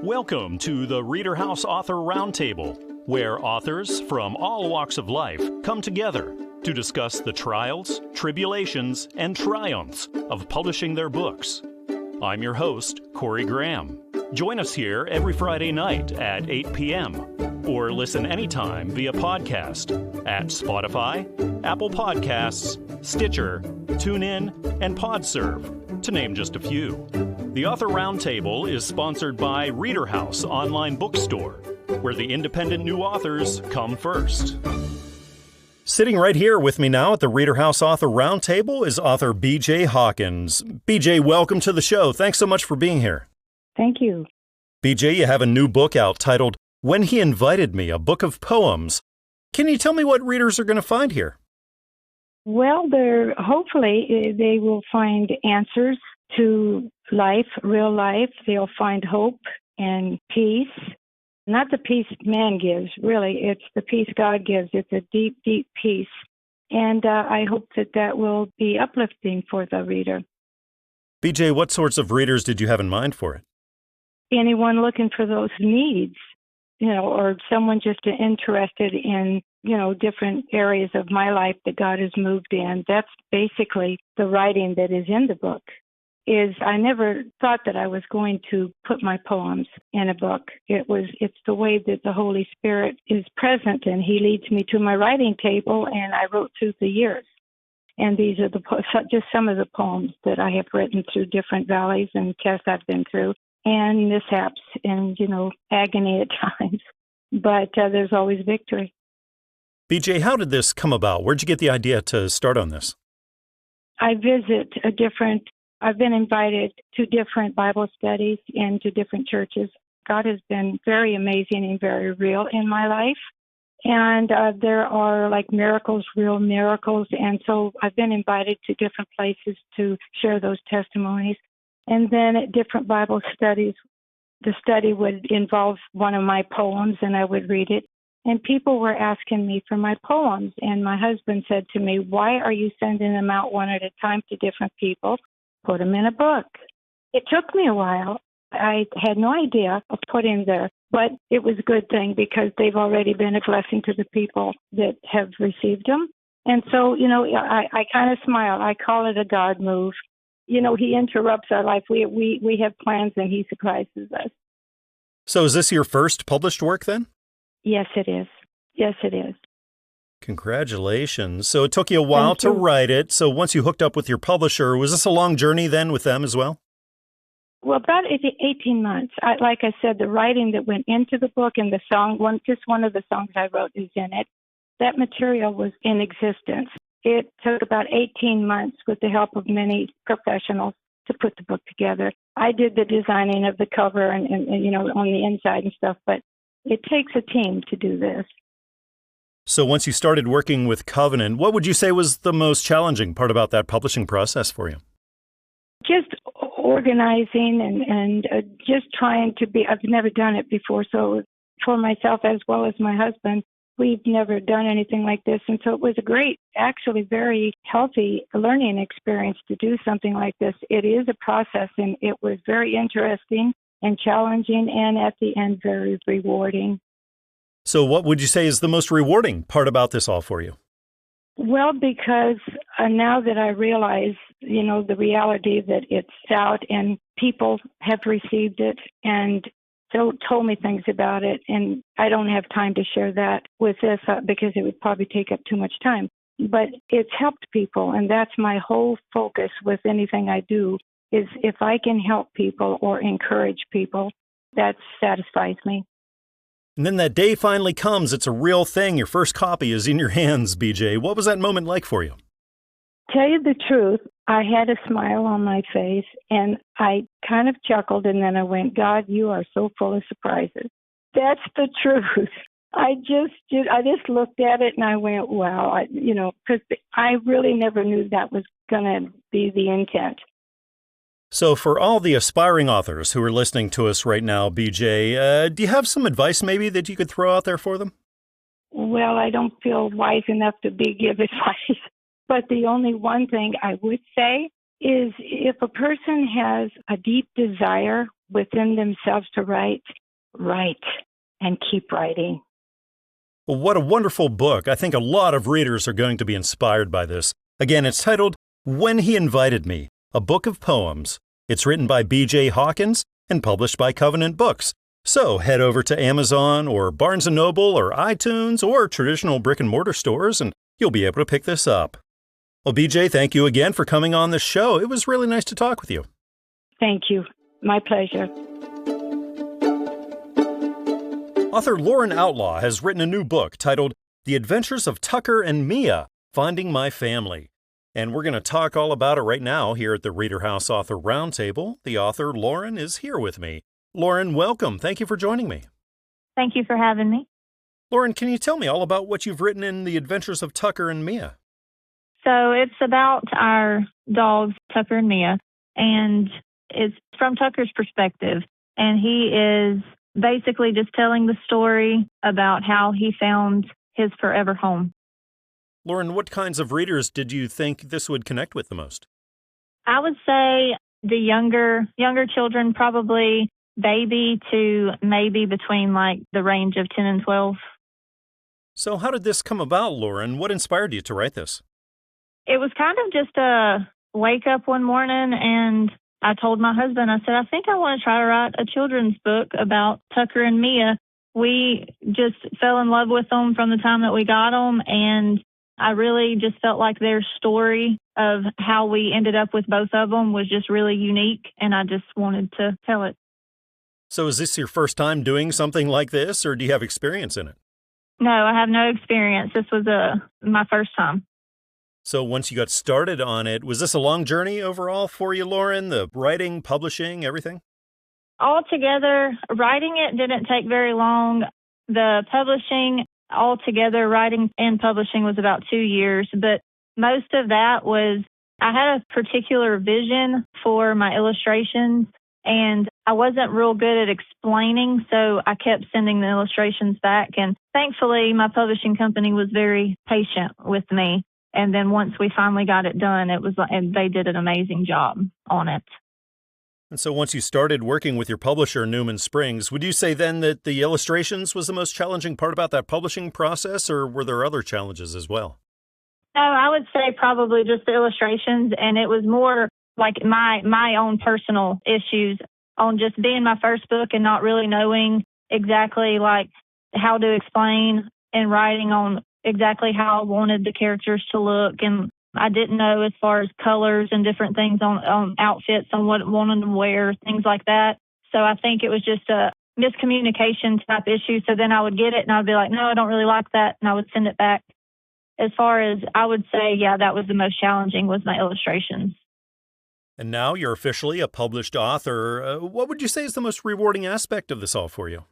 Welcome to the ReaderHouse Author Roundtable, where authors from all walks of life come together to discuss the trials, tribulations, and triumphs of publishing their books. I'm your host, Corey Graham. Join us here every Friday night at 8 p.m. or listen anytime via podcast at Spotify, Apple Podcasts, Stitcher, TuneIn, and PodServe, to name just a few. The Author Roundtable is sponsored by ReaderHouse Online Bookstore, where the independent new authors come first. Sitting right here with me now at the ReaderHouse Author Roundtable is author B.J. Hawkins. B.J., welcome to the show. Thanks so much for being here. Thank you. B.J., you have a new book out titled When He Invited Me, a book of poems. Can you tell me what readers are going to find here? Well, hopefully they will find answers to life, real life. They'll find hope and peace. Not the peace man gives, really. It's the peace God gives. It's a deep, deep peace. And I hope that will be uplifting for the reader. B.J., what sorts of readers did you have in mind for it? Anyone looking for those needs, or someone just interested in, different areas of my life that God has moved in. That's basically the writing that is in the book. I never thought that I was going to put my poems in a book. It's the way that the Holy Spirit is present, and He leads me to my writing table, and I wrote through the years. And these are just some of the poems that I have written through different valleys and tests I've been through, and mishaps and, agony at times. But there's always victory. B.J., how did this come about? Where'd you get the idea to start on this? I've been invited to different Bible studies and to different churches. God has been very amazing and very real in my life. And there are like miracles, real miracles. And so I've been invited to different places to share those testimonies. And then at different Bible studies, the study would involve one of my poems and I would read it. And people were asking me for my poems. And my husband said to me, "Why are you sending them out one at a time to different people? Put them in a book." It took me a while. I had no idea of putting there, but it was a good thing because they've already been a blessing to the people that have received them. And so, I kind of smile. I call it a God move. He interrupts our life. We have plans and He surprises us. So is this your first published work then? Yes, it is. Yes, it is. Congratulations. So it took you a while to write it. So once you hooked up with your publisher, was this a long journey then with them as well? Well, about 18 months. Like I said, the writing that went into the book and the song, just one of the songs I wrote is in it. That material was in existence. It took about 18 months with the help of many professionals to put the book together. I did the designing of the cover and on the inside and stuff, but it takes a team to do this. So once you started working with Covenant, what would you say was the most challenging part about that publishing process for you? Just organizing and just trying to be, I've never done it before, so for myself as well as my husband, we've never done anything like this. And so it was a great, actually very healthy learning experience to do something like this. It is a process, and it was very interesting and challenging, and at the end, very rewarding. So what would you say is the most rewarding part about this all for you? Well, because now that I realize, the reality that it's out and people have received it and told me things about it, and I don't have time to share that with this because it would probably take up too much time. But it's helped people, and that's my whole focus with anything I do, is if I can help people or encourage people, that satisfies me. And then that day finally comes. It's a real thing. Your first copy is in your hands, B.J. What was that moment like for you? Tell you the truth, I had a smile on my face, and I kind of chuckled, and then I went, "God, you are so full of surprises." That's the truth. I just looked at it, and I went, wow, because I really never knew that was going to be the intent. So for all the aspiring authors who are listening to us right now, B.J., do you have some advice maybe that you could throw out there for them? Well, I don't feel wise enough to give advice. But the only one thing I would say is if a person has a deep desire within themselves to write and keep writing. Well, what a wonderful book. I think a lot of readers are going to be inspired by this. Again, it's titled When He Invited Me, a book of poems. It's written by B.J. Hawkins and published by Covenant Books. So head over to Amazon or Barnes & Noble or iTunes or traditional brick-and-mortar stores and you'll be able to pick this up. Well, B.J., thank you again for coming on the show. It was really nice to talk with you. Thank you. My pleasure. Author Lauren Outlaw has written a new book titled The Adventures of Tucker and Mia, Finding My Family. And we're going to talk all about it right now here at the ReaderHouse Author Roundtable. The author, Lauren, is here with me. Lauren, welcome. Thank you for joining me. Thank you for having me. Lauren, can you tell me all about what you've written in The Adventures of Tucker and Mia? So it's about our dogs, Tucker and Mia, and it's from Tucker's perspective. And he is basically just telling the story about how he found his forever home. Lauren, what kinds of readers did you think this would connect with the most? I would say the younger children, probably baby to maybe between like the range of 10 and 12. So how did this come about, Lauren? What inspired you to write this? It was kind of just a wake up one morning and I told my husband, I said, I think I want to try to write a children's book about Tucker and Mia. We just fell in love with them from the time that we got them, and I really just felt like their story of how we ended up with both of them was just really unique, and I just wanted to tell it. So is this your first time doing something like this, or do you have experience in it? No, I have no experience. This was my first time. So once you got started on it, was this a long journey overall for you, Lauren? The writing, publishing, everything? Altogether, writing it didn't take very long. The publishing, altogether, writing and publishing was about 2 years. But most of that was, I had a particular vision for my illustrations, and I wasn't real good at explaining, so I kept sending the illustrations back. And thankfully, my publishing company was very patient with me. And then once we finally got it done, and they did an amazing job on it. And so once you started working with your publisher, Newman Springs, would you say then that the illustrations was the most challenging part about that publishing process, or were there other challenges as well? No, I would say probably just the illustrations, and it was more like my own personal issues on just being my first book and not really knowing exactly like how to explain and writing on exactly how I wanted the characters to look. And I didn't know as far as colors and different things on outfits, on what I wanted them to wear, things like that. So I think it was just a miscommunication type issue. So then I would get it and I'd be like, no, I don't really like that. And I would send it back. As far as I would say, yeah, that was the most challenging was my illustrations. And now you're officially a published author. What would you say is the most rewarding aspect of this all for you?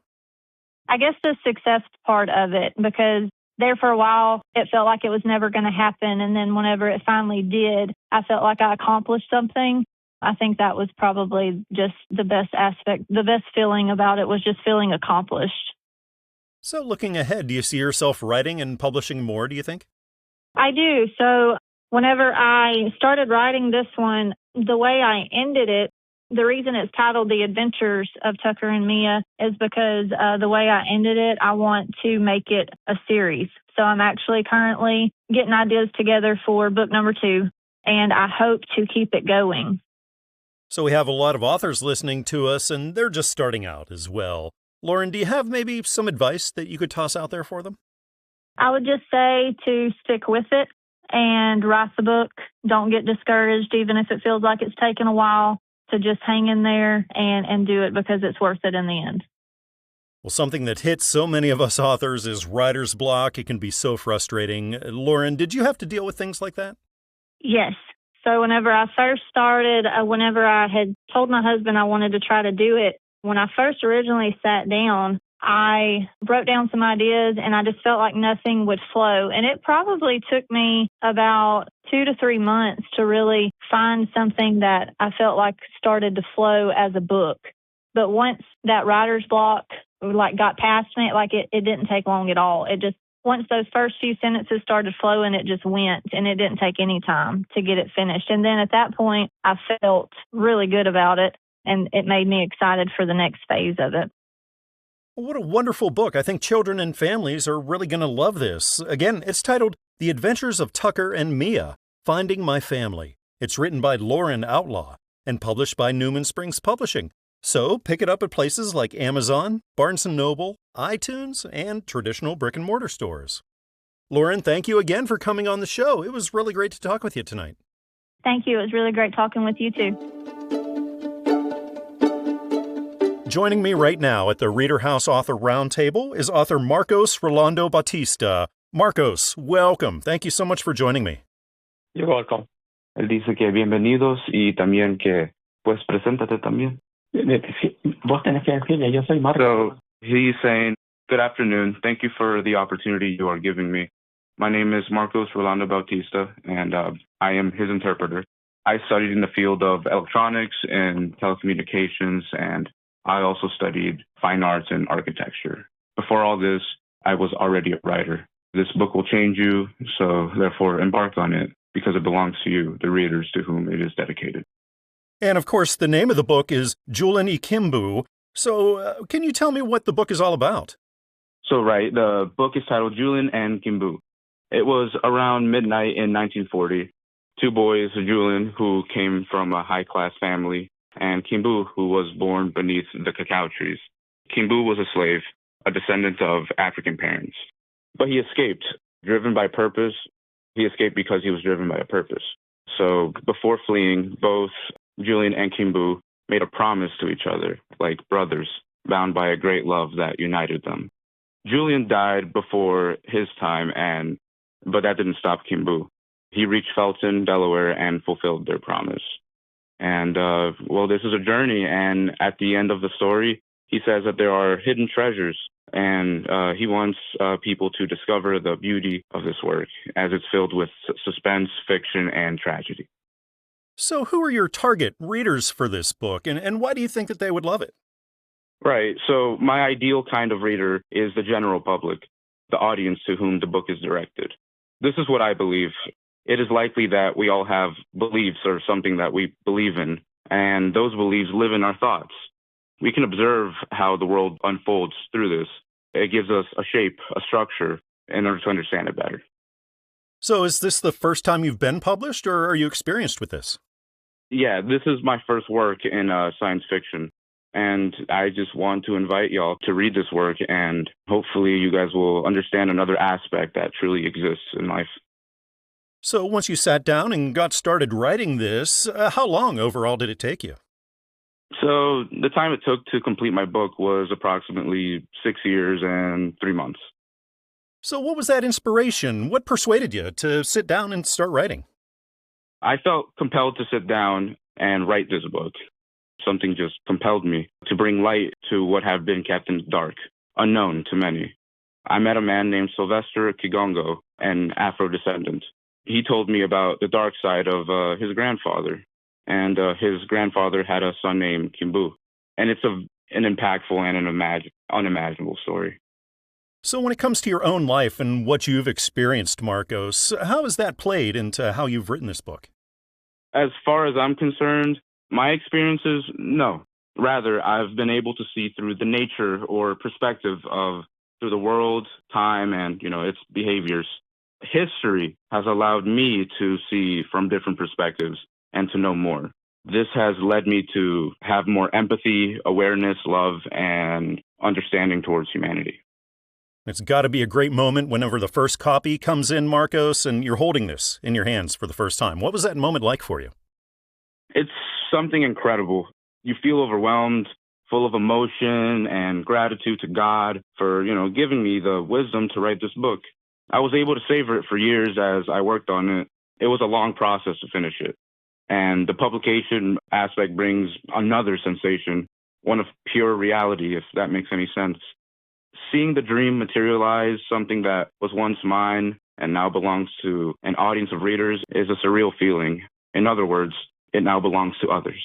I guess the success part of it, because there for a while, it felt like it was never going to happen. And then whenever it finally did, I felt like I accomplished something. I think that was probably just the best aspect. The best feeling about it was just feeling accomplished. So looking ahead, do you see yourself writing and publishing more, do you think? I do. So whenever I started writing this one, the way I ended it, the reason it's titled The Adventures of Tucker and Mia is because the way I ended it, I want to make it a series. So I'm actually currently getting ideas together for book number 2, and I hope to keep it going. So we have a lot of authors listening to us, and they're just starting out as well. Lauren, do you have maybe some advice that you could toss out there for them? I would just say to stick with it and write the book. Don't get discouraged, even if it feels like it's taken a while. To just hang in there and do it because it's worth it in the end. Well, something that hits so many of us authors is writer's block. It can be so frustrating. Lauren, did you have to deal with things like that? Yes. So whenever I first started, whenever I had told my husband I wanted to try to do it, when I first originally sat down, I wrote down some ideas and I just felt like nothing would flow. And it probably took me about 2 to 3 months to really find something that I felt like started to flow as a book. But once that writer's block got past me, it didn't take long at all. Once those first few sentences started flowing, it just went, and it didn't take any time to get it finished. And then at that point, I felt really good about it. and it made me excited for the next phase of it. What a wonderful book. I think children and families are really going to love this. Again, it's titled The Adventures of Tucker and Mia, Finding My Family. It's written by Lauren Outlaw and published by Newman Springs Publishing. So pick it up at places like Amazon, Barnes & Noble, iTunes, and traditional brick-and-mortar stores. Lauren, thank you again for coming on the show. It was really great to talk with you tonight. Thank you. It was really great talking with you, too. Joining me right now at the ReaderHouse Author Roundtable is author Marcos Rolando Bautista. Marcos, welcome. Thank you so much for joining me. You're welcome. Él dice que bienvenidos y también que, pues, preséntate también. Vos tenés que decirle, yo soy Marcos. So he's saying, good afternoon. Thank you for the opportunity you are giving me. My name is Marcos Rolando Bautista, and I am his interpreter. I studied in the field of electronics and telecommunications, and I also studied fine arts and architecture. Before all this, I was already a writer. This book will change you, so therefore embark on it, because it belongs to you, the readers to whom it is dedicated. And of course, the name of the book is Julian Ikimbu. So can you tell me what the book is all about? So, right, the book is titled Julian and Kimbu. It was around midnight in 1940. Two boys, Julian, who came from a high-class family, and Kimbu, who was born beneath the cacao trees. Kimbu was a slave, a descendant of African parents. But he escaped, driven by purpose. He escaped because he was driven by a purpose. So before fleeing, both Julian and Kimbu made a promise to each other, like brothers, bound by a great love that united them. Julian died before his time, but that didn't stop Kimbu. He reached Felton, Delaware, and fulfilled their promise. And, this is a journey, and at the end of the story, he says that there are hidden treasures, and he wants people to discover the beauty of this work, as it's filled with suspense, fiction, and tragedy. So who are your target readers for this book, and why do you think that they would love it? Right, so my ideal kind of reader is the general public, the audience to whom the book is directed. This is what I believe. It is likely that we all have beliefs or something that we believe in, and those beliefs live in our thoughts. We can observe how the world unfolds through this. It gives us a shape, a structure, in order to understand it better. So is this the first time you've been published, or are you experienced with this? Yeah, this is my first work in science fiction, and I just want to invite y'all to read this work, and hopefully you guys will understand another aspect that truly exists in life. So once you sat down and got started writing this, how long overall did it take you? So the time it took to complete my book was approximately 6 years and 3 months. So what was that inspiration? What persuaded you to sit down and start writing? I felt compelled to sit down and write this book. Something just compelled me to bring light to what had been kept in the dark, unknown to many. I met a man named Sylvester Kigongo, an Afro-descendant. He told me about the dark side of his grandfather, and his grandfather had a son named Kimbu. And it's an impactful and an unimaginable story. So when it comes to your own life and what you've experienced, Marcos, how has that played into how you've written this book? As far as I'm concerned, my experiences, no. Rather, I've been able to see through the nature or perspective through the world, time, and, its behaviors. History has allowed me to see from different perspectives and to know more. This has led me to have more empathy, awareness, love, and understanding towards humanity. It's got to be a great moment whenever the first copy comes in, Marcos, and you're holding this in your hands for the first time. What was that moment like for you? It's something incredible. You feel overwhelmed, full of emotion and gratitude to God for, giving me the wisdom to write this book. I was able to savor it for years as I worked on it. It was a long process to finish it. And the publication aspect brings another sensation, one of pure reality, if that makes any sense. Seeing the dream materialize, something that was once mine and now belongs to an audience of readers, is a surreal feeling. In other words, it now belongs to others.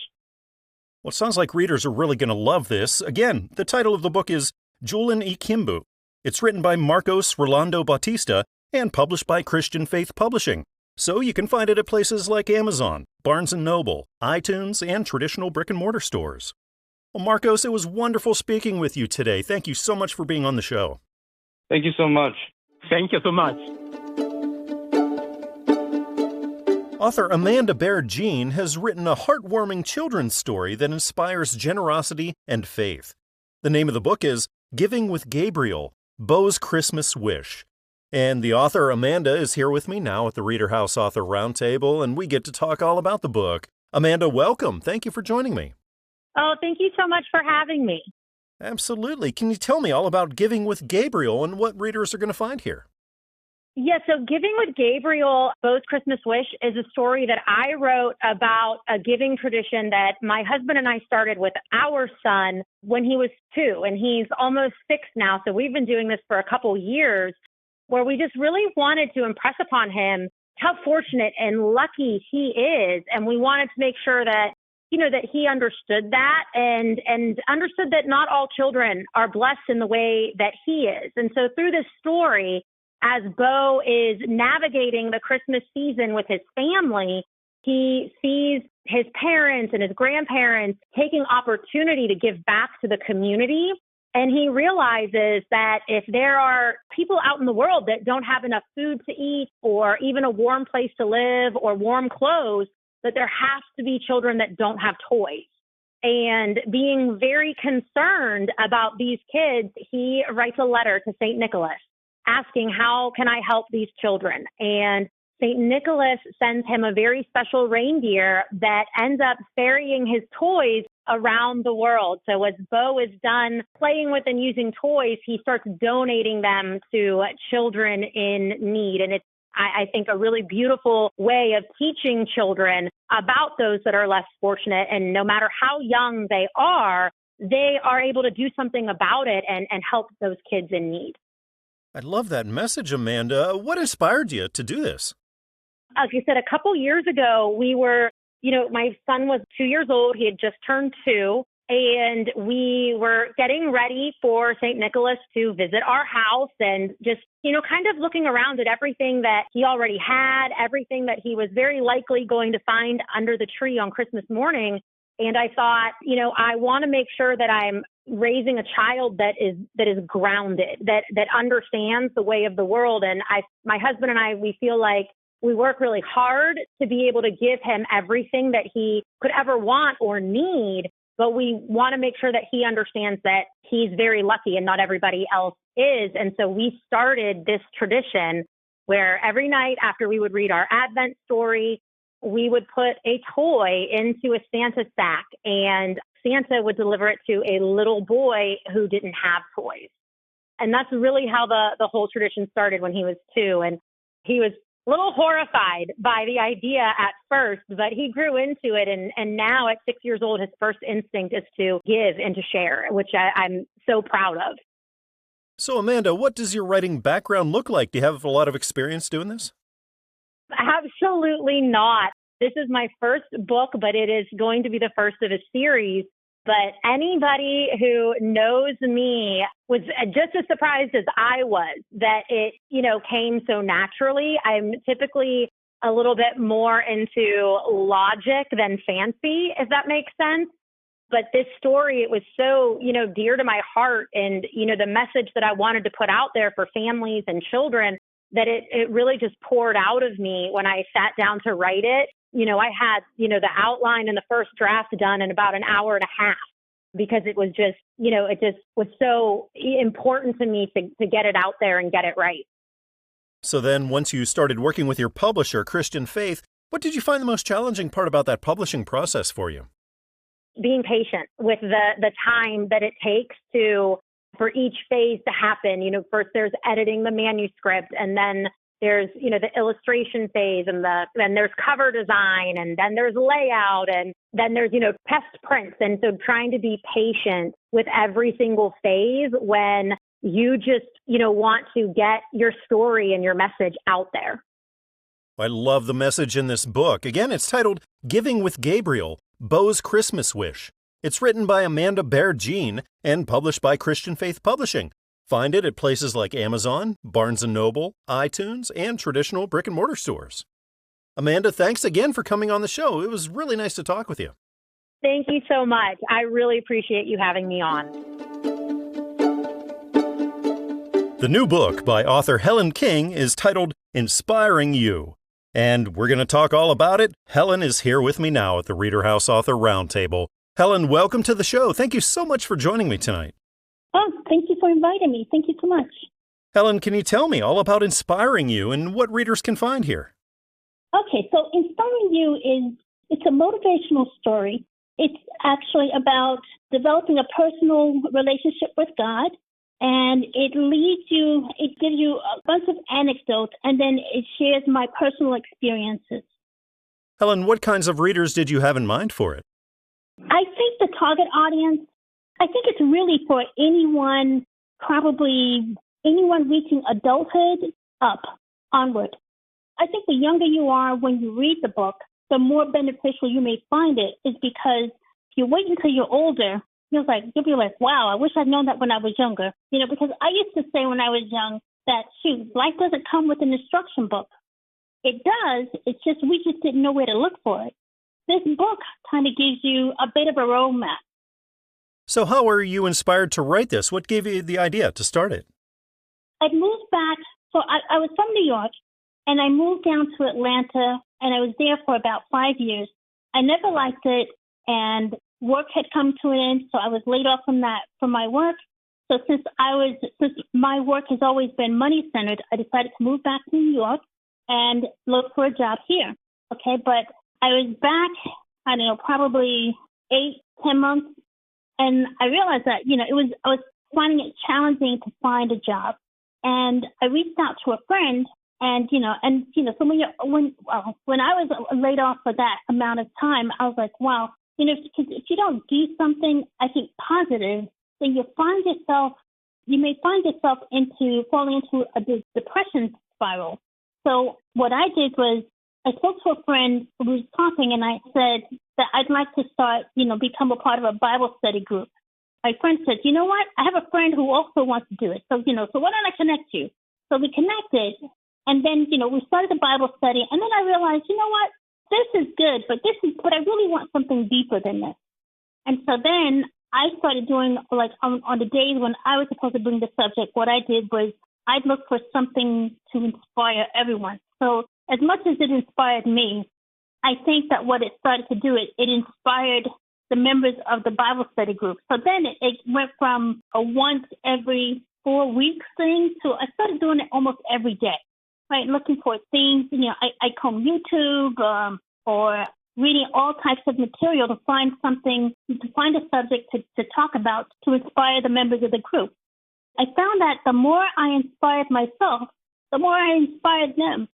Well, it sounds like readers are really going to love this. Again, the title of the book is Julian Ikimbu. It's written by Marcos Rolando Bautista and published by Christian Faith Publishing. So you can find it at places like Amazon, Barnes & Noble, iTunes, and traditional brick-and-mortar stores. Well, Marcos, it was wonderful speaking with you today. Thank you so much for being on the show. Thank you so much. Thank you so much. Author Amanda Bair Jean has written a heartwarming children's story that inspires generosity and faith. The name of the book is Giving with Gabriel, Beau's Christmas Wish. And the author Amanda is here with me now at the ReaderHouse Author Roundtable, and we get to talk all about the book. Amanda, welcome. Thank you for joining me. Oh, thank you so much for having me. Absolutely. Can you tell me all about Giving with Gabriel and what readers are going to find here? Yeah, so Giving with Gabriel, Beau's Christmas Wish is a story that I wrote about a giving tradition that my husband and I started with our son when he was 2, and he's almost 6 now. So we've been doing this for a couple years, where we just really wanted to impress upon him how fortunate and lucky he is. And we wanted to make sure that, that he understood that and understood that not all children are blessed in the way that he is. And so through this story, as Beau is navigating the Christmas season with his family, he sees his parents and his grandparents taking opportunity to give back to the community. And he realizes that if there are people out in the world that don't have enough food to eat or even a warm place to live or warm clothes, that there has to be children that don't have toys. And being very concerned about these kids, he writes a letter to St. Nicholas asking, how can I help these children? And St. Nicholas sends him a very special reindeer that ends up ferrying his toys around the world. So as Beau is done playing with and using toys, he starts donating them to children in need. And it's, I think, a really beautiful way of teaching children about those that are less fortunate. And no matter how young they are able to do something about it and help those kids in need. I love that message, Amanda. What inspired you to do this? Like I said, a couple years ago, we were, my son was 2 years old. He had just turned 2. And we were getting ready for St. Nicholas to visit our house and just, kind of looking around at everything that he already had, everything that he was very likely going to find under the tree on Christmas morning. And I thought, I want to make sure that I'm raising a child that is grounded, that understands the way of the world. And my husband and I, we feel like we work really hard to be able to give him everything that he could ever want or need. But we want to make sure that he understands that he's very lucky and not everybody else is. And so we started this tradition where every night after we would read our Advent story, we would put a toy into a Santa sack and Santa would deliver it to a little boy who didn't have toys. And that's really how the whole tradition started when he was 2. And he was a little horrified by the idea at first, but he grew into it. And now at 6 years old, his first instinct is to give and to share, which I'm so proud of. So, Amanda, what does your writing background look like? Do you have a lot of experience doing this? Absolutely not. This is my first book, but it is going to be the first of a series. But anybody who knows me was just as surprised as I was that it, came so naturally. I'm typically a little bit more into logic than fancy, if that makes sense. But this story, it was so, dear to my heart and, the message that I wanted to put out there for families and children, that it really just poured out of me when I sat down to write it. I had, the outline and the first draft done in about an hour and a half because it was just, it just was so important to me to get it out there and get it right. So then once you started working with your publisher, Christian Faith, what did you find the most challenging part about that publishing process for you? Being patient with the time that it takes for each phase to happen. First there's editing the manuscript, and then there's, the illustration phase, and then there's cover design, and then there's layout, and then there's, test prints. And so trying to be patient with every single phase when you just, want to get your story and your message out there. I love the message in this book. Again, it's titled Giving with Gabriel, Beau's Christmas Wish. It's written by Amanda Bair Jean and published by Christian Faith Publishing. Find it at places like Amazon, Barnes & Noble, iTunes, and traditional brick-and-mortar stores. Amanda, thanks again for coming on the show. It was really nice to talk with you. Thank you so much. I really appreciate you having me on. The new book by author Helen King is titled Inspiring You. And we're going to talk all about it. Helen is here with me now at the ReaderHouse Author Roundtable. Helen, welcome to the show. Thank you so much for joining me tonight. Oh, thank you for inviting me. Thank you so much. Helen, can you tell me all about Inspiring You and what readers can find here? Okay, so Inspiring You it's a motivational story. It's actually about developing a personal relationship with God, and it gives you a bunch of anecdotes, and then it shares my personal experiences. Helen, what kinds of readers did you have in mind for it? I think the target audience, I think it's really for anyone, probably anyone reaching adulthood up, onward. I think the younger you are when you read the book, the more beneficial you may find it, is because if you wait until you're older, you'll be like, wow, I wish I'd known that when I was younger. Because I used to say when I was young that, life doesn't come with an instruction book. It does. It's just we just didn't know where to look for it. This book kind of gives you a bit of a roadmap. So how were you inspired to write this? What gave you the idea to start it? I moved back. So I was from New York, and I moved down to Atlanta, and I was there for about 5 years. I never liked it, and work had come to an end, so I was laid off from my work. So since my work has always been money-centered, I decided to move back to New York and look for a job here. Okay, but I was back, I don't know, probably 8-10 months, and I realized that, I was finding it challenging to find a job. And I reached out to a friend, and so when I was laid off for that amount of time, I was like, wow, because if you don't do something, I think, positive, then you may find yourself falling into a depression spiral. So what I did was I spoke to a friend who was talking, and I said that I'd like to start, become a part of a Bible study group. My friend said, you know what? I have a friend who also wants to do it. So, so why don't I connect you? So we connected, and then, we started the Bible study, and then I realized, you know what? This is good, but I really want something deeper than this. And so then I started doing, on the days when I was supposed to bring the subject, what I did was I'd look for something to inspire everyone. So as much as it inspired me, I think that what it started to do, it inspired the members of the Bible study group. So then it went from a once every 4 weeks thing to I started doing it almost every day, right? Looking for things, I comb YouTube or reading all types of material to find a subject to talk about to inspire the members of the group. I found that the more I inspired myself, the more I inspired them.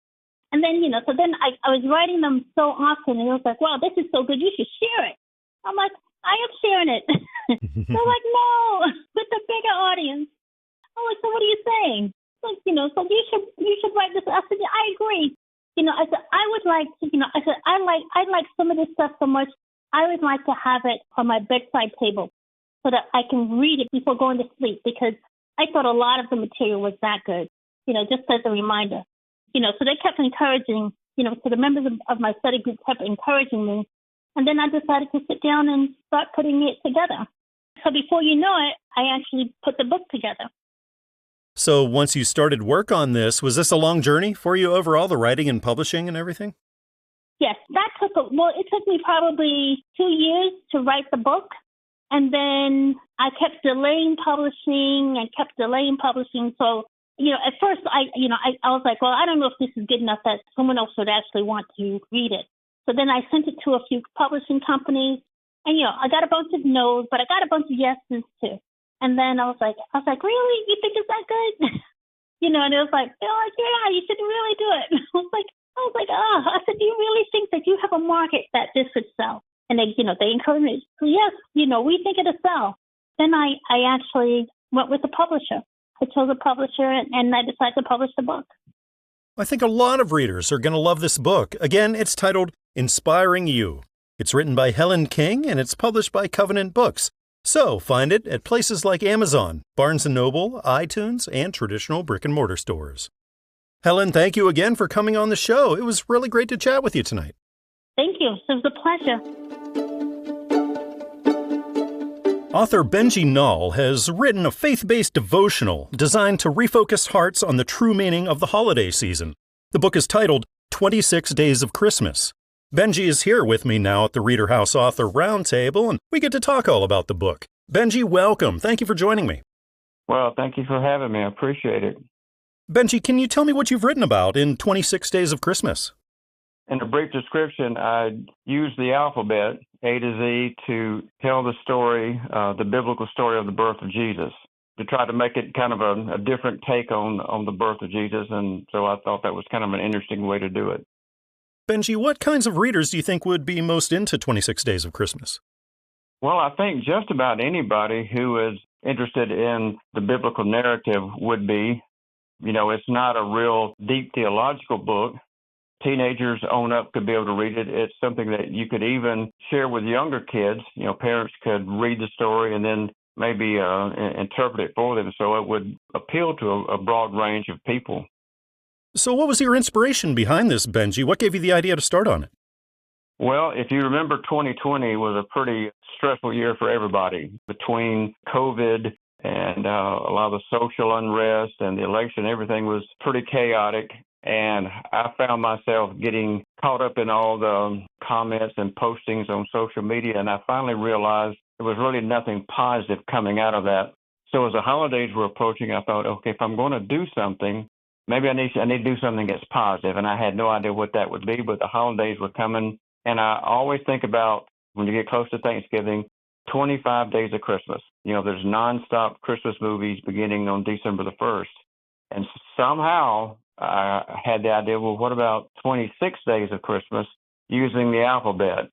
And then, so then I was writing them so often, and it was like, wow, this is so good, you should share it. I'm like, I am sharing it. They're like, no, with the bigger audience. I'm like, so what are you saying? Like, so you should write this. I said, yeah, I agree. I said, I would like to, I like some of this stuff so much. I would like to have it on my bedside table so that I can read it before going to sleep, because I thought a lot of the material was that good, just as a reminder. So they kept encouraging, so the members of my study group kept encouraging me. And then I decided to sit down and start putting it together. So before you know it, I actually put the book together. So once you started work on this, was this a long journey for you overall, the writing and publishing and everything? Yes, it took me probably 2 years to write the book. And then I kept delaying publishing. So, at first I was like, well, I don't know if this is good enough that someone else would actually want to read it. So then I sent it to a few publishing companies, and, I got a bunch of no's, but I got a bunch of yeses too. And then I was like, really? You think it's that good? And it was like, they're like, yeah, you should really do it. I said, do you really think that you have a market that this would sell? And they encouraged me. Yes, we think it'll sell. Then I actually went with the publisher. I chose a publisher, and I decided to publish the book. I think a lot of readers are going to love this book. Again, it's titled Inspiring You. It's written by Helen King, and it's published by Covenant Books. So find it at places like Amazon, Barnes & Noble, iTunes, and traditional brick-and-mortar stores. Helen, thank you again for coming on the show. It was really great to chat with you tonight. Thank you. It was a pleasure. Author Benjie Nall has written a faith-based devotional designed to refocus hearts on the true meaning of the holiday season. The book is titled 26 Days of Christmas. Benjie is here with me now at the ReaderHouse Author Roundtable, and we get to talk all about the book. Benjie, welcome. Thank you for joining me. Well, thank you for having me. I appreciate it. Benjie, can you tell me what you've written about in 26 Days of Christmas? In a brief description, I used the alphabet, A to Z, to tell the story, the biblical story of the birth of Jesus, to try to make it kind of a different take on the birth of Jesus. And so I thought that was kind of an interesting way to do it. Benjie, what kinds of readers do you think would be most into 26 Days of Christmas? Well, I think just about anybody who is interested in the biblical narrative would be. You know, it's not a real deep theological book. Teenagers own up to be able to read it. It's something that you could even share with younger kids. You know, parents could read the story and then maybe interpret it for them, so it would appeal to a broad range of people. So what was your inspiration behind this, Benjie? What gave you the idea to start on it? Well, if you remember, 2020 was a pretty stressful year for everybody. Between COVID and a lot of the social unrest and the election, everything was pretty chaotic. And I found myself getting caught up in all the comments and postings on social media. And I finally realized there was really nothing positive coming out of that. So as the holidays were approaching, I thought, okay, if I'm going to do something, maybe I need to do something that's positive. And I had no idea what that would be, but the holidays were coming. And I always think about when you get close to Thanksgiving, 25 days of Christmas. You know, there's nonstop Christmas movies beginning on December the 1st. And somehow I had the idea, well, what about 26 days of Christmas using the alphabet?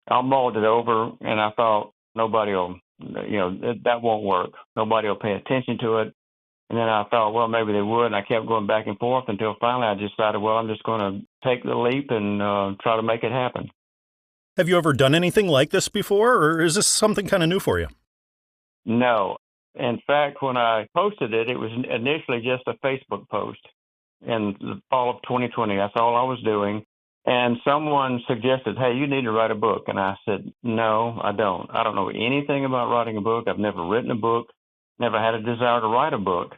I mulled it over, and I thought, nobody will, that won't work. Nobody will pay attention to it. And then I thought, well, maybe they would, and I kept going back and forth until finally I decided, well, I'm just going to take the leap and try to make it happen. Have you ever done anything like this before, or is this something kind of new for you? No. In fact, when I posted it, it was initially just a Facebook post in the fall of 2020. That's all I was doing. And someone suggested, hey, you need to write a book. And I said, no, I don't. I don't know anything about writing a book. I've never written a book, never had a desire to write a book.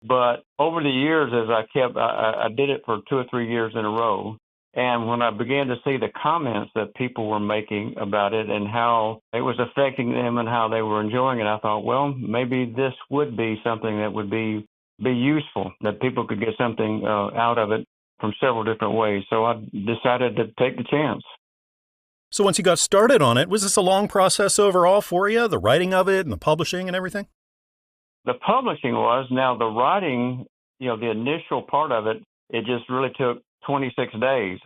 But over the years, as I did it for 2 or 3 years in a row. And when I began to see the comments that people were making about it and how it was affecting them and how they were enjoying it, I thought, well, maybe this would be something that would be useful, that people could get something out of it from several different ways. So I decided to take the chance. So once you got started on it, was this a long process overall for you, the writing of it and the publishing and everything? The publishing was. Now, the writing, the initial part of it, it just really took 26 days.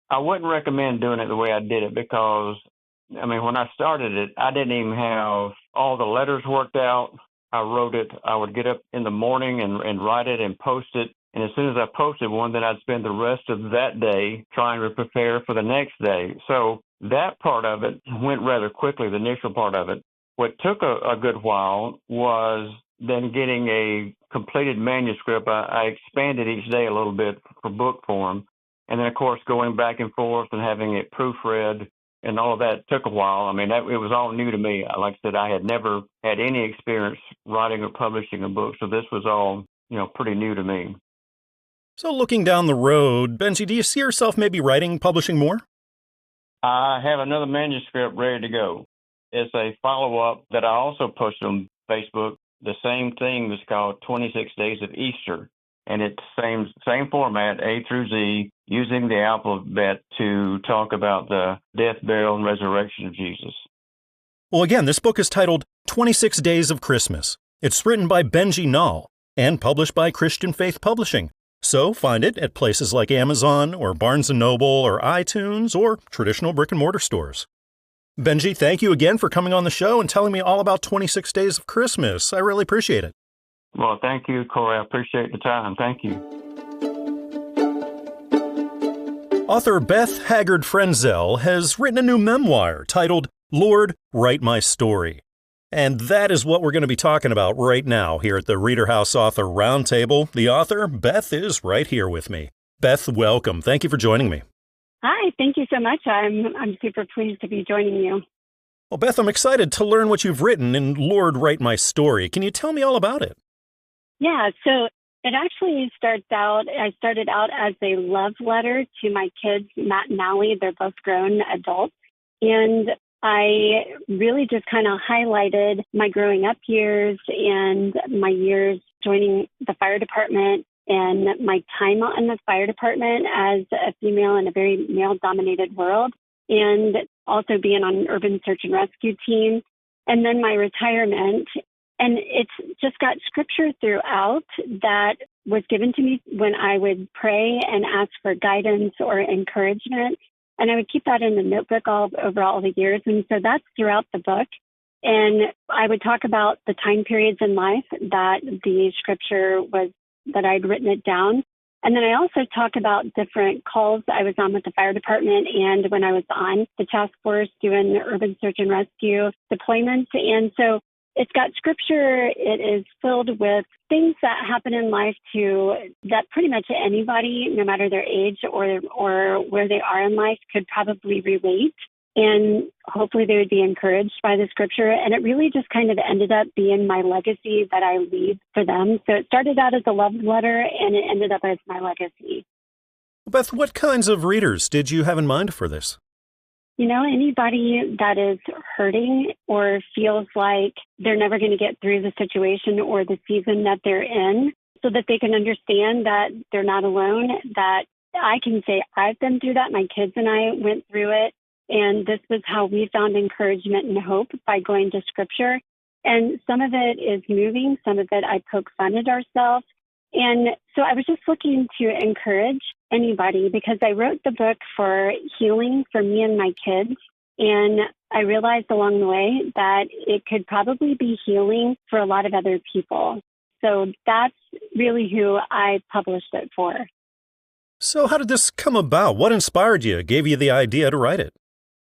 I wouldn't recommend doing it the way I did it because, when I started it, I didn't even have all the letters worked out. I wrote it. I would get up in the morning and write it and post it. And as soon as I posted one, then I'd spend the rest of that day trying to prepare for the next day. So that part of it went rather quickly, the initial part of it. What took a good while was then getting a completed manuscript. I expanded each day a little bit for book form. And then, of course, going back and forth and having it proofread and all of that took a while. It was all new to me. Like I said, I had never had any experience writing or publishing a book. So this was all, pretty new to me. So looking down the road, Benjie, do you see yourself maybe writing, publishing more? I have another manuscript ready to go. It's a follow-up that I also posted on Facebook. The same thing was called 26 Days of Easter. And it's the same format, A through Z, using the alphabet to talk about the death, burial, and resurrection of Jesus. Well, again, this book is titled 26 Days of Christmas. It's written by Benjie Nall and published by Christian Faith Publishing. So find it at places like Amazon or Barnes & Noble or iTunes or traditional brick-and-mortar stores. Benjie, thank you again for coming on the show and telling me all about 26 Days of Christmas. I really appreciate it. Well, thank you, Corey. I appreciate the time. Thank you. Author Beth Haggard Frenzel has written a new memoir titled Lord, Write My Story. And that is what we're going to be talking about right now here at the ReaderHouse Author Roundtable. The author, Beth, is right here with me. Beth, welcome. Thank you for joining me. Hi, thank you so much. I'm super pleased to be joining you. Well, Beth, I'm excited to learn what you've written in Lord, Write My Story. Can you tell me all about it? Yeah, so it actually I started out as a love letter to my kids, Matt and Allie. They're both grown adults. And I really just kind of highlighted my growing up years and my years joining the fire department and my time in the fire department as a female in a very male-dominated world, and also being on an urban search and rescue team, and then my retirement. And it's just got scripture throughout that was given to me when I would pray and ask for guidance or encouragement. And I would keep that in the notebook over all the years. And so that's throughout the book. And I would talk about the time periods in life that the scripture was, that I'd written it down. And then I also talk about different calls I was on with the fire department and when I was on the task force doing the urban search and rescue deployments. And so it's got scripture. It is filled with things that happen in life that pretty much anybody, no matter their age or where they are in life, could probably relate. And hopefully they would be encouraged by the scripture. And it really just kind of ended up being my legacy that I leave for them. So it started out as a love letter and it ended up as my legacy. Beth, what kinds of readers did you have in mind for this? You know, anybody that is hurting or feels like they're never going to get through the situation or the season that they're in, so that they can understand that they're not alone, that I can say I've been through that. My kids and I went through it. And this was how we found encouragement and hope, by going to scripture. And some of it is moving. Some of it I poke fun at ourselves. And so I was just looking to encourage anybody, because I wrote the book for healing for me and my kids. And I realized along the way that it could probably be healing for a lot of other people. So that's really who I published it for. So how did this come about? What inspired you, gave you the idea to write it?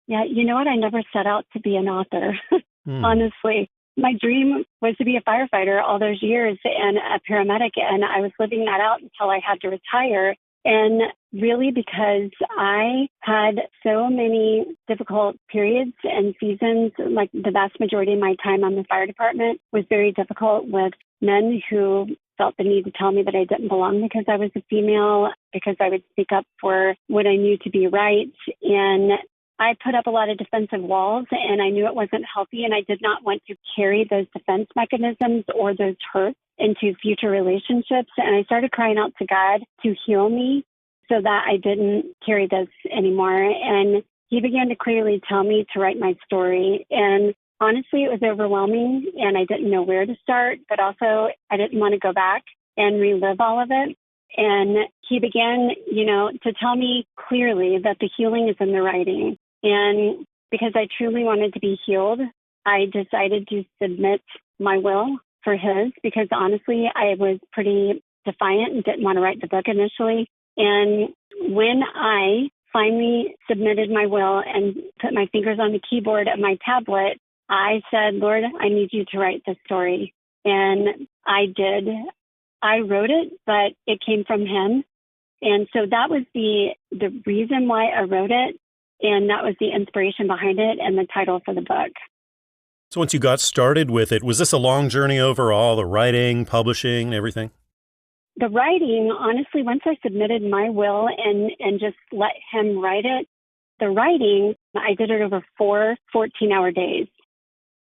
Yeah, you know what? I never set out to be an author, honestly. My dream was to be a firefighter all those years and a paramedic, and I was living that out until I had to retire. And really because I had so many difficult periods and seasons, like the vast majority of my time on the fire department was very difficult, with men who felt the need to tell me that I didn't belong because I was a female, because I would speak up for what I knew to be right. And I put up a lot of defensive walls, and I knew it wasn't healthy, and I did not want to carry those defense mechanisms or those hurts into future relationships. And I started crying out to God to heal me so that I didn't carry this anymore. And he began to clearly tell me to write my story. And honestly, it was overwhelming, and I didn't know where to start, but also I didn't want to go back and relive all of it. And he began, to tell me clearly that the healing is in the writing. And because I truly wanted to be healed, I decided to submit my will for his, because honestly, I was pretty defiant and didn't want to write the book initially. And when I finally submitted my will and put my fingers on the keyboard of my tablet, I said, Lord, I need you to write this story. And I did. I wrote it, but it came from him. And so that was the reason why I wrote it. And that was the inspiration behind it and the title for the book. So once you got started with it, was this a long journey overall, the writing, publishing, everything? The writing, honestly, once I submitted my will and just let him write it, the writing, I did it over 4 14-hour days.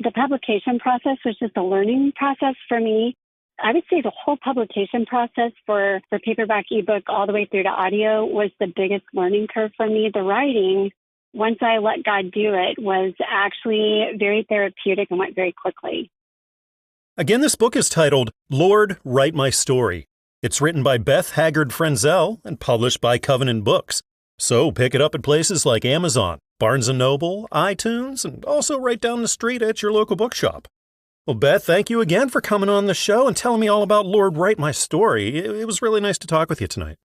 The publication process was just a learning process for me. I would say the whole publication process for paperback, ebook, all the way through to audio was the biggest learning curve for me. The writing, once I let God do it, was actually very therapeutic and went very quickly. Again, this book is titled Lord, Write My Story. It's written by Beth Haggard Frenzel and published by Covenant Books. So pick it up at places like Amazon, Barnes & Noble, iTunes, and also right down the street at your local bookshop. Well, Beth, thank you again for coming on the show and telling me all about Lord, Write My Story. It was really nice to talk with you tonight.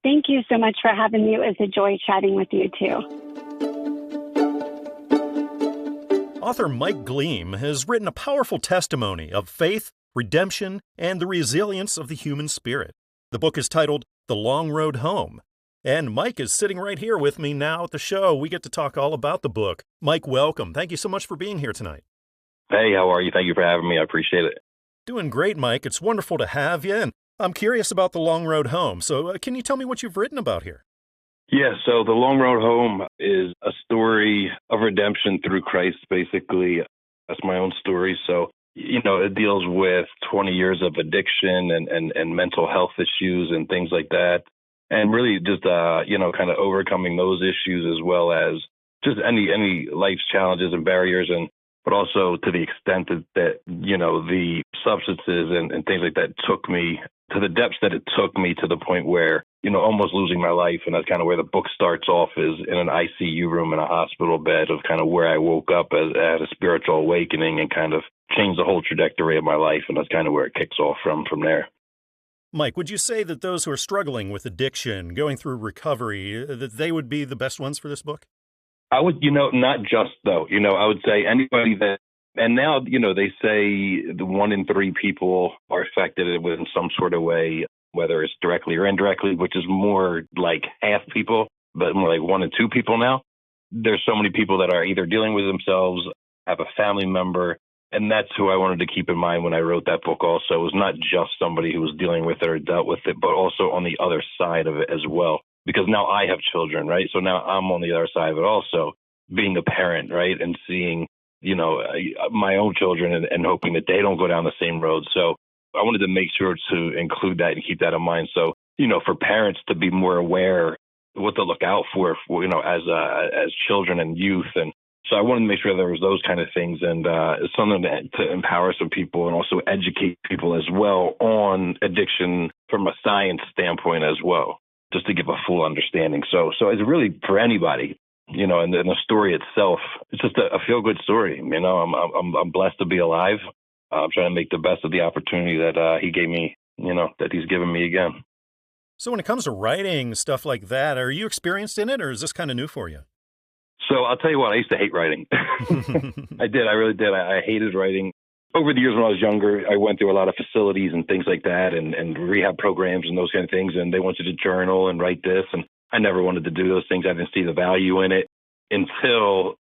Thank you so much for having me. It was a joy chatting with you, too. Author Mike Gliem has written a powerful testimony of faith, redemption, and the resilience of the human spirit. The book is titled The Long Road Home. And Mike is sitting right here with me now at the show. We get to talk all about the book. Mike, welcome. Thank you so much for being here tonight. Hey, how are you? Thank you for having me. I appreciate it. Doing great, Mike. It's wonderful to have you. And I'm curious about The Long Road Home. So can you tell me what you've written about here? Yeah, so The Long Road Home is a story of redemption through Christ, basically. That's my own story. So, it deals with 20 years of addiction and mental health issues and things like that. And really just, kind of overcoming those issues as well as just any life's challenges and barriers, but also to the extent that the substances and things like that took me to the depths that it took me to the point where, almost losing my life. And that's kind of where the book starts off, is in an ICU room in a hospital bed, of kind of where I woke up at a spiritual awakening and kind of changed the whole trajectory of my life. And that's kind of where it kicks off from there. Mike, would you say that those who are struggling with addiction, going through recovery, that they would be the best ones for this book? I would, not just though, I would say anybody that, and now, they say the 1 in 3 people are affected in some sort of way, whether it's directly or indirectly, which is more like half people, but more like 1 in 2 people now. There's so many people that are either dealing with themselves, have a family member, and that's who I wanted to keep in mind when I wrote that book also. It was not just somebody who was dealing with it or dealt with it, but also on the other side of it as well. Because now I have children, right? So now I'm on the other side of it also, being a parent, right? And seeing, my own children and hoping that they don't go down the same road. So I wanted to make sure to include that and keep that in mind. So, for parents to be more aware what to look out for as children and youth. And so I wanted to make sure there was those kind of things, and it's something to empower some people and also educate people as well on addiction from a science standpoint as well, just to give a full understanding. So it's really for anybody, and the story itself, it's just a feel-good story. I'm blessed to be alive. I'm trying to make the best of the opportunity that he gave me, that he's given me again. So when it comes to writing stuff like that, are you experienced in it, or is this kind of new for you? So I'll tell you what, I used to hate writing. I did. I really did. I hated writing. Over the years when I was younger, I went through a lot of facilities and things like that and rehab programs and those kind of things. And they want you to journal and write this. And I never wanted to do those things. I didn't see the value in it until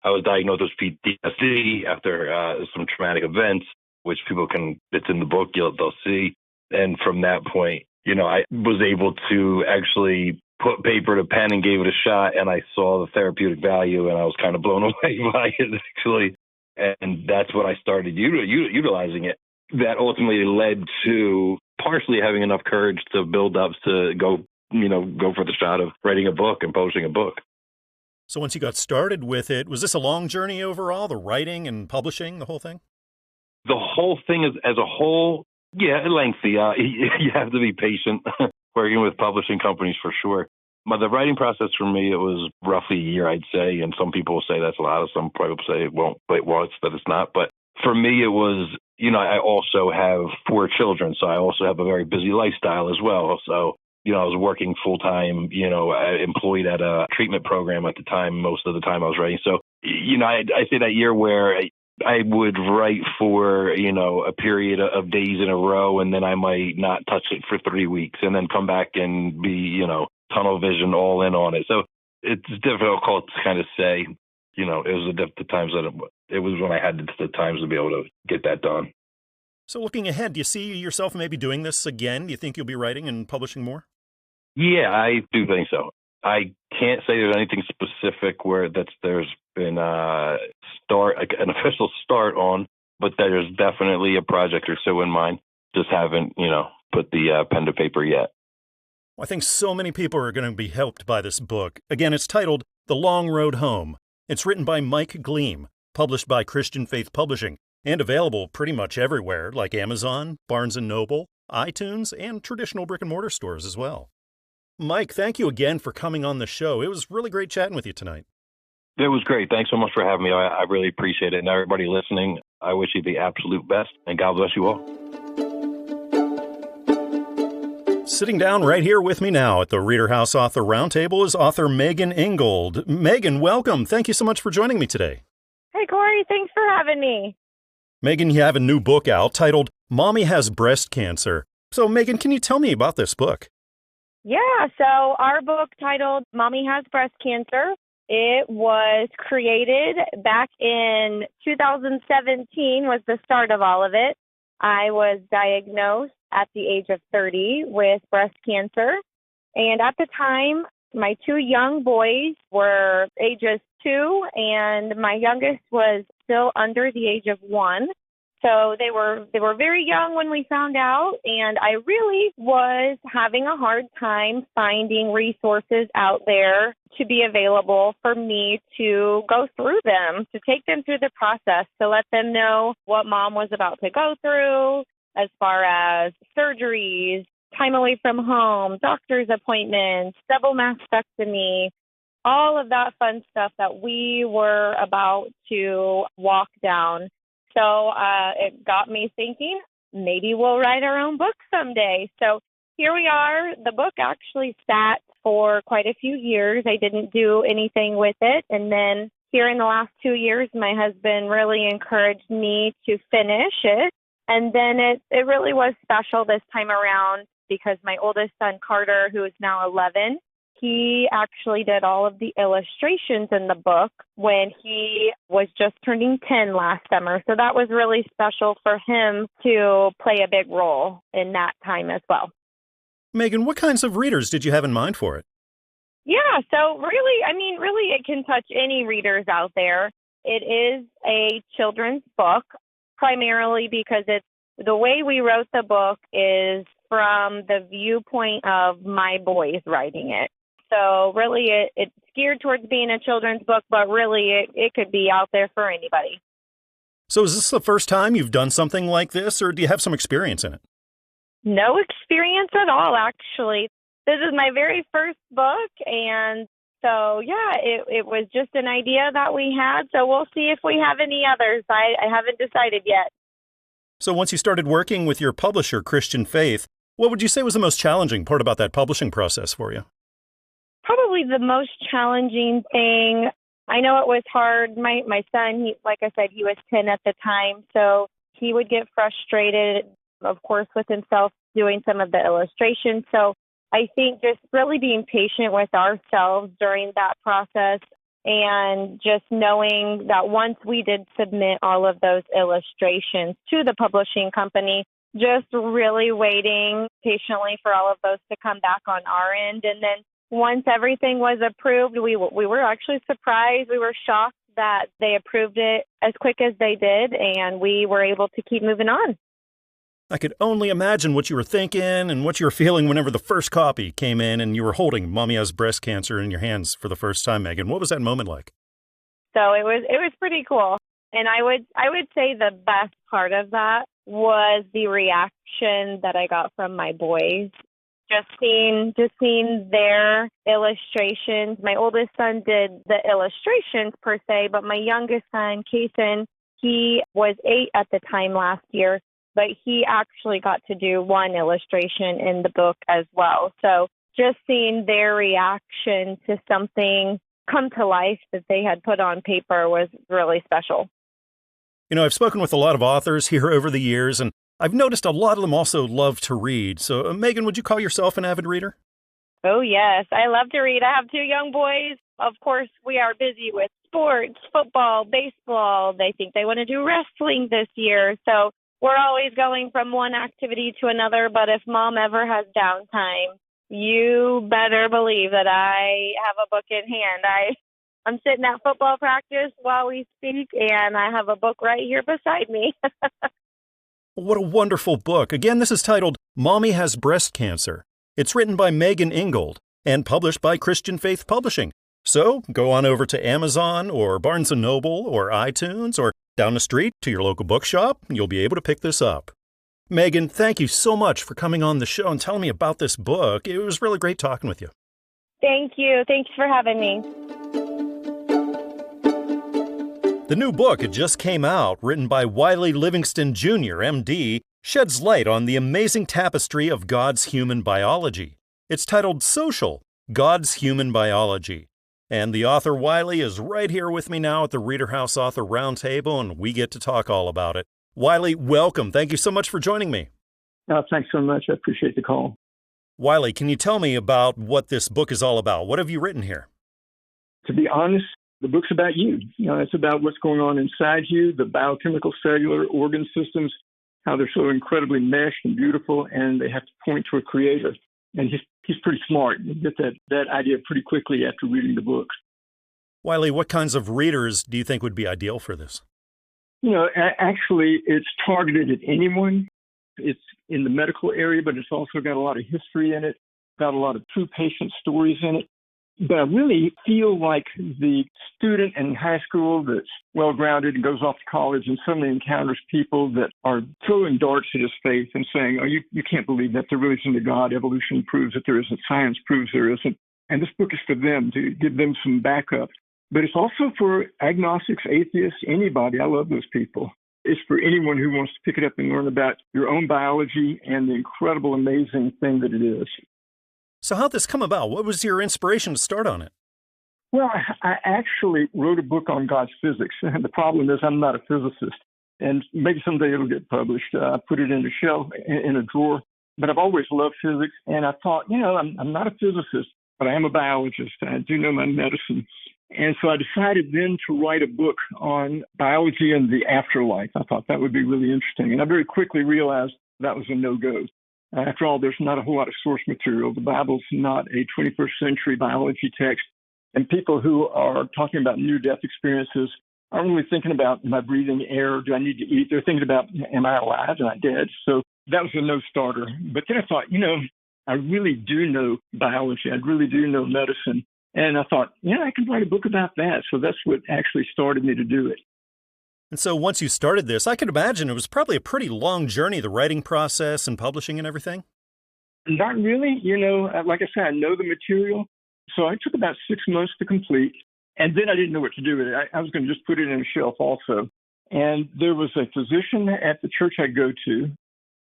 I was diagnosed with PTSD after some traumatic events, which it's in the book, they'll see. And from that point, I was able to actually put paper to pen and gave it a shot, and I saw the therapeutic value, and I was kind of blown away by it, actually. And that's when I started utilizing it. That ultimately led to partially having enough courage to build up to go for the shot of writing a book and publishing a book. So once you got started with it, was this a long journey overall, the writing and publishing, the whole thing? The whole thing is, as a whole, lengthy. You have to be patient working with publishing companies for sure. But the writing process for me, it was roughly a year, I'd say. And some people say that's a lot. Some probably say it won't, but it's not. But for me, it was, I also have 4 children. So I also have a very busy lifestyle as well. So, I was working full time, employed at a treatment program at the time, most of the time I was writing. So, I say that year where I would write for, a period of days in a row, and then I might not touch it for 3 weeks and then come back and be, tunnel vision all in on it. So it's difficult to kind of say, it was the times that it was when I had the times to be able to get that done. So looking ahead, do you see yourself maybe doing this again? Do you think you'll be writing and publishing more? Yeah, I do think so. I can't say there's anything specific where there's been an official start on, but there's definitely a project or so in mind. Just haven't, put the pen to paper yet. Well, I think so many people are going to be helped by this book. Again, it's titled The Long Road Home. It's written by Mike Gliem, published by Christian Faith Publishing, and available pretty much everywhere like Amazon, Barnes & Noble, iTunes, and traditional brick-and-mortar stores as well. Mike, thank you again for coming on the show. It was really great chatting with you tonight. It was great. Thanks so much for having me. I really appreciate it. And everybody listening, I wish you the absolute best, and God bless you all. Sitting down right here with me now at the ReaderHouse Author Roundtable is author Meagan Ingold. Meagan, welcome. Thank you so much for joining me today. Hey, Corey. Thanks for having me. Meagan, you have a new book out titled Mommy Has Breast Cancer. So, Meagan, can you tell me about this book? Yeah, so our book titled Mommy Has Breast Cancer, it was created back in 2017 was the start of all of it. I was diagnosed at the age of 30 with breast cancer. And at the time, my two young boys were ages 2, and my youngest was still under the age of 1. So they were very young when we found out, and I really was having a hard time finding resources out there to be available for me to go through them, to take them through the process, to let them know what mom was about to go through as far as surgeries, time away from home, doctor's appointments, double mastectomy, all of that fun stuff that we were about to walk down. So it got me thinking, maybe we'll write our own book someday. So here we are. The book actually sat for quite a few years. I didn't do anything with it. And then here in the last 2 years, my husband really encouraged me to finish it. And then it really was special this time around because my oldest son, Carter, who is now 11, he actually did all of the illustrations in the book when he was just turning 10 last summer. So that was really special for him to play a big role in that time as well. Meagan, what kinds of readers did you have in mind for it? Yeah, so really it can touch any readers out there. It is a children's book, primarily because the way we wrote the book is from the viewpoint of my boys writing it. So really it's geared towards being a children's book, but really it could be out there for anybody. So is this the first time you've done something like this, or do you have some experience in it? No experience at all, actually. This is my very first book, and so, yeah, it was just an idea that we had, so we'll see if we have any others. I haven't decided yet. So once you started working with your publisher, Christian Faith, what would you say was the most challenging part about that publishing process for you? Probably the most challenging thing, I know it was hard. My son, like I said, he was 10 at the time, so he would get frustrated, of course, with himself doing some of the illustrations. So I think just really being patient with ourselves during that process and just knowing that once we did submit all of those illustrations to the publishing company, just really waiting patiently for all of those to come back on our end. And then once everything was approved, we were actually surprised. We were shocked that they approved it as quick as they did, and we were able to keep moving on. I could only imagine what you were thinking and what you were feeling whenever the first copy came in and you were holding Mommy Has Breast Cancer in your hands for the first time, Meagan. What was that moment like? So it was pretty cool. And I would say the best part of that was the reaction that I got from my boys. Just seeing their illustrations. My oldest son did the illustrations per se, but my youngest son, Kason, he was 8 at the time last year, but he actually got to do one illustration in the book as well. So just seeing their reaction to something come to life that they had put on paper was really special. You know, I've spoken with a lot of authors here over the years, and I've noticed a lot of them also love to read. So, Meagan, would you call yourself an avid reader? Oh, yes. I love to read. I have 2 young boys. Of course, we are busy with sports, football, baseball. They think they want to do wrestling this year. So we're always going from one activity to another. But if mom ever has downtime, you better believe that I have a book in hand. I'm sitting at football practice while we speak, and I have a book right here beside me. What a wonderful book. Again, this is titled Mommy Has Breast Cancer. It's written by Meagan Ingold and published by Christian Faith Publishing. So go on over to Amazon or Barnes & Noble or iTunes or down the street to your local bookshop. You'll be able to pick this up. Meagan, thank you so much for coming on the show and telling me about this book. It was really great talking with you. Thank you. Thanks for having me. The new book, it just came out, written by Wiley Livingston Jr., MD, sheds light on the amazing tapestry of God's human biology. It's titled Social, God's Human Biology. And the author Wiley is right here with me now at the ReaderHouse Author Roundtable, and we get to talk all about it. Wiley, welcome. Thank you so much for joining me. Thanks so much. I appreciate the call. Wiley, can you tell me about what this book is all about? What have you written here? To be honest, the book's about you. It's about what's going on inside you, the biochemical, cellular, organ systems, how they're so incredibly meshed and beautiful, and they have to point to a creator. And he's pretty smart. You get that idea pretty quickly after reading the book. Wiley, what kinds of readers do you think would be ideal for this? Actually, it's targeted at anyone. It's in the medical area, but it's also got a lot of history in it, got a lot of true patient stories in it. But I really feel like the student in high school that's well-grounded and goes off to college and suddenly encounters people that are throwing darts at his faith and saying, oh, you can't believe that. There really isn't a God. Evolution proves that there isn't. Science proves there isn't. And this book is for them, to give them some backup. But it's also for agnostics, atheists, anybody. I love those people. It's for anyone who wants to pick it up and learn about your own biology and the incredible, amazing thing that it is. So how'd this come about? What was your inspiration to start on it? Well, I actually wrote a book on God's physics. The problem is I'm not a physicist, and maybe someday it'll get published. I put it in a shelf, in a drawer, but I've always loved physics, and I thought, I'm not a physicist, but I am a biologist. I do know my medicine. And so I decided then to write a book on biology and the afterlife. I thought that would be really interesting, and I very quickly realized that was a no-go. After all, there's not a whole lot of source material. The Bible's not a 21st century biology text. And people who are talking about near-death experiences aren't really thinking about, am I breathing air? Do I need to eat? They're thinking about, am I alive? Am I dead? So that was a no-starter. But then I thought, I really do know biology. I really do know medicine. And I thought, I can write a book about that. So that's what actually started me to do it. And so once you started this, I could imagine it was probably a pretty long journey, the writing process and publishing and everything. Not really. Like I said, I know the material. So it took about 6 months to complete. And then I didn't know what to do with it. I was going to just put it in a shelf also. And there was a physician at the church I go to.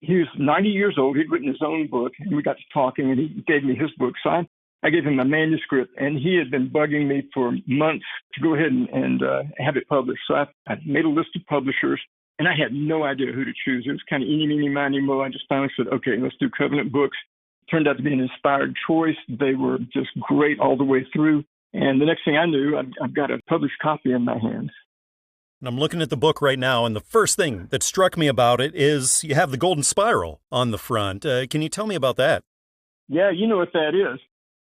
He was 90 years old. He'd written his own book, and we got to talking, and he gave me his book. So I gave him my manuscript, and he had been bugging me for months to go ahead and have it published. So I made a list of publishers, and I had no idea who to choose. It was kind of eeny, meeny, miny, mo. I just finally said, okay, let's do Covenant Books. Turned out to be an inspired choice. They were just great all the way through. And the next thing I knew, I've got a published copy in my hands. And I'm looking at the book right now, and the first thing that struck me about it is you have the golden spiral on the front. Can you tell me about that? Yeah, you know what that is.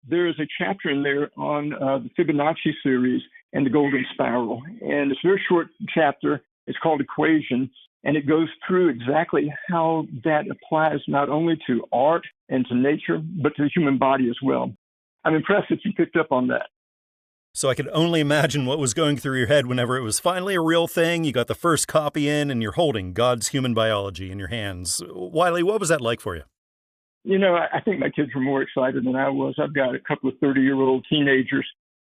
There is a chapter in there on the Fibonacci series and the golden spiral. And it's a very short chapter. It's called Equation. And it goes through exactly how that applies not only to art and to nature, but to the human body as well. I'm impressed that you picked up on that. So I could only imagine what was going through your head whenever it was finally a real thing. You got the first copy in and you're holding God's human biology in your hands. Wiley, what was that like for you? I think my kids were more excited than I was. I've got a couple of 30-year-old teenagers.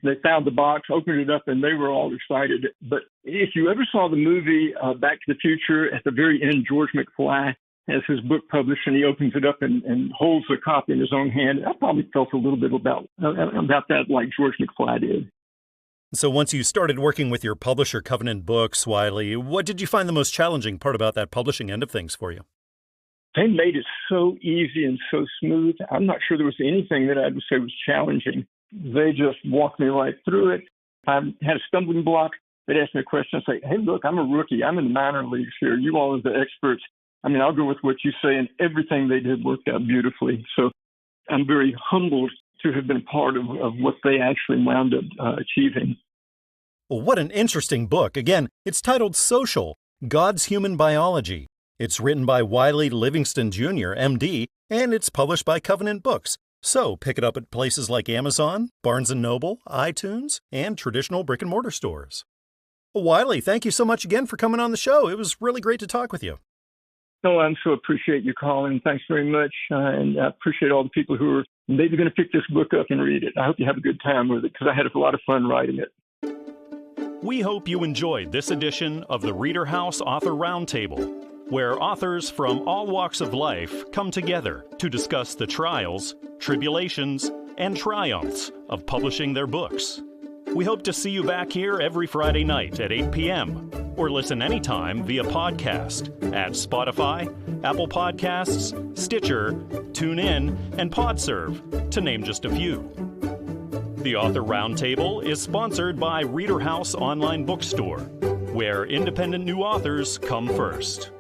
They found the box, opened it up, and they were all excited. But if you ever saw the movie Back to the Future, at the very end, George McFly has his book published, and he opens it up and holds the copy in his own hand. I probably felt a little bit about that like George McFly did. So once you started working with your publisher, Covenant Books, Wiley, what did you find the most challenging part about that publishing end of things for you? They made it so easy and so smooth. I'm not sure there was anything that I would say was challenging. They just walked me right through it. If I had a stumbling block, they'd ask me a question and say, hey, look, I'm a rookie. I'm in the minor leagues here. You all are the experts. I'll go with what you say, and everything they did worked out beautifully. So I'm very humbled to have been part of what they actually wound up achieving. Well, what an interesting book. Again, it's titled Social, God's Human Biology. It's written by Wiley Livingston Jr., MD, and it's published by Covenant Books. So pick it up at places like Amazon, Barnes & Noble, iTunes, and traditional brick-and-mortar stores. Well, Wiley, thank you so much again for coming on the show. It was really great to talk with you. No, I so appreciate you calling. Thanks very much. And I appreciate all the people who are maybe going to pick this book up and read it. I hope you have a good time with it because I had a lot of fun writing it. We hope you enjoyed this edition of the ReaderHouse Author Roundtable, where authors from all walks of life come together to discuss the trials, tribulations, and triumphs of publishing their books. We hope to see you back here every Friday night at 8 p.m. or listen anytime via podcast at Spotify, Apple Podcasts, Stitcher, TuneIn, and PodServe, to name just a few. The Author Roundtable is sponsored by ReaderHouse Online Bookstore, where independent new authors come first.